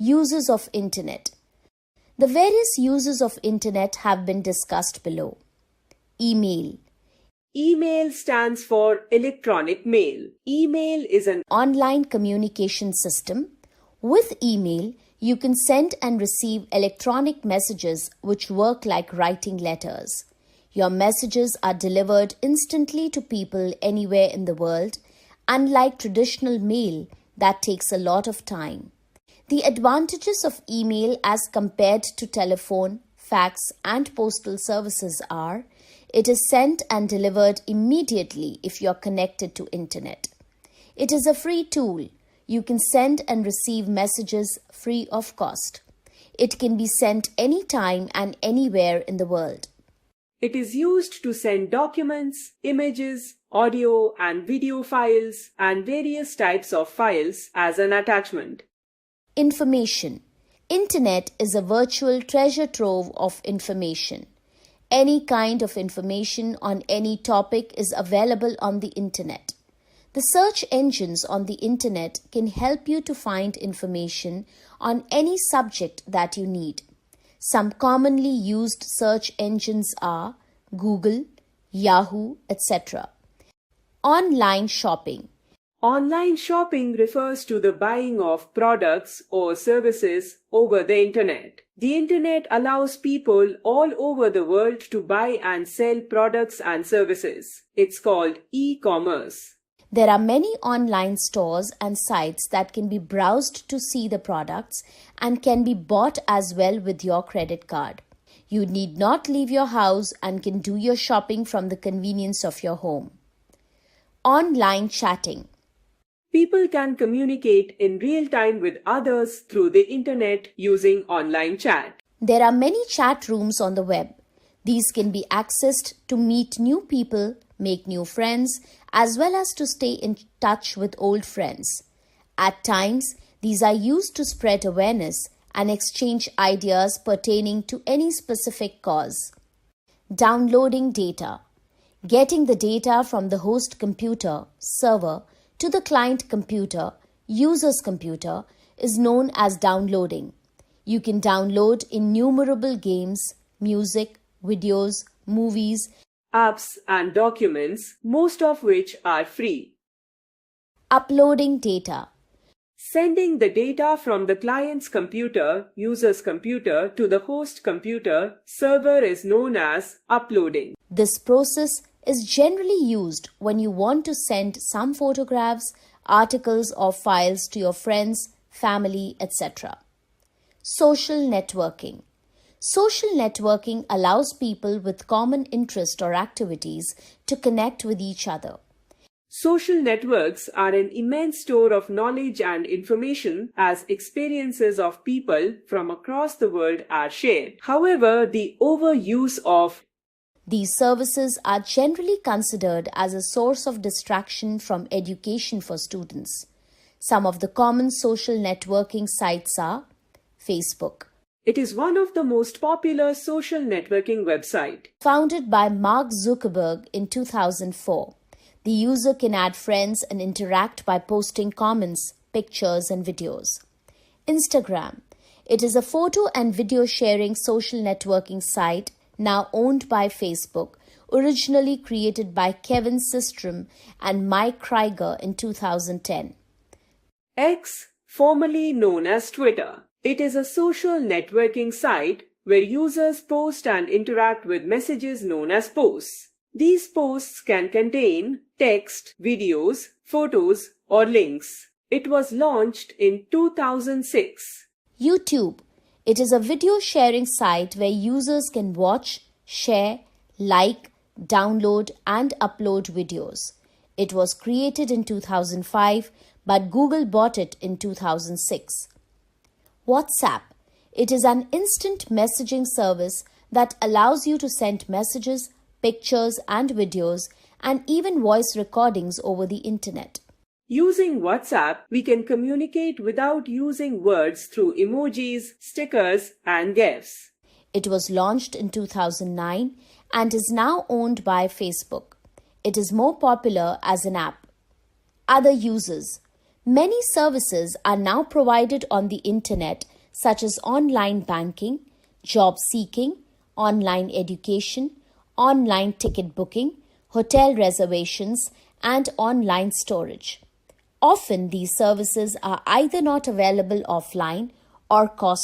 Uses of Internet. The various uses of Internet have been discussed below. Email. Email stands for electronic mail. Email is an online communication system. With email, you can send and receive electronic messages which work like writing letters. Your messages are delivered instantly to people anywhere in the world, unlike traditional mail that takes a lot of time. The advantages of email as compared to telephone, fax, and postal services are: it is sent and delivered immediately if you are connected to internet. It is a free tool. You can send and receive messages free of cost. It can be sent anytime and anywhere in the world. It is used to send documents, images, audio and video files and various types of files as an attachment. Information. Internet is a virtual treasure trove of information. Any kind of information on any topic is available on the internet. The search engines on the internet can help you to find information on any subject that you need. Some commonly used search engines are Google, Yahoo, etc. Online shopping. Online shopping refers to the buying of products or services over the internet. The internet allows people all over the world to buy and sell products and services. It's called e-commerce. There are many online stores and sites that can be browsed to see the products and can be bought as well with your credit card. You need not leave your house and can do your shopping from the convenience of your home. Online chatting. People can communicate in real time with others through the internet using online chat. There are many chat rooms on the web. These can be accessed to meet new people, make new friends, as well as to stay in touch with old friends. At times, these are used to spread awareness and exchange ideas pertaining to any specific cause. Downloading data. Getting the data from the host computer, server, to the client computer, user's computer, is known as downloading. You can download innumerable games, music, videos, movies, apps and documents, most of which are free. Uploading data. Sending the data from the client's computer, user's computer, to the host computer, server is known as uploading. This process is generally used when you want to send some photographs, articles or files to your friends, family, etc. Social networking. Social networking allows people with common interest or activities to connect with each other. Social networks are an immense store of knowledge and information as experiences of people from across the world are shared. However, the overuse of these services are generally considered as a source of distraction from education for students. Some of the common social networking sites are Facebook. It is one of the most popular social networking websites. Founded by Mark Zuckerberg in 2004. The user can add friends and interact by posting comments, pictures, and videos. Instagram. It is a photo and video sharing social networking site now owned by Facebook, originally created by Kevin Systrom and Mike Krieger in 2010. X, formerly known as Twitter. It is a social networking site where users post and interact with messages known as posts. These posts can contain text, videos, photos, or links. It was launched in 2006. YouTube. It is a video sharing site where users can watch, share, like, download, and upload videos. It was created in 2005, but Google bought it in 2006. WhatsApp. It is an instant messaging service that allows you to send messages, pictures, and videos, and even voice recordings over the internet. Using WhatsApp, we can communicate without using words through emojis, stickers, and GIFs. It was launched in 2009 and is now owned by Facebook. It is more popular as an app. Other uses. Many services are now provided on the internet, such as online banking, job seeking, online education, online ticket booking, hotel reservations, and online storage. Often these services are either not available offline or cost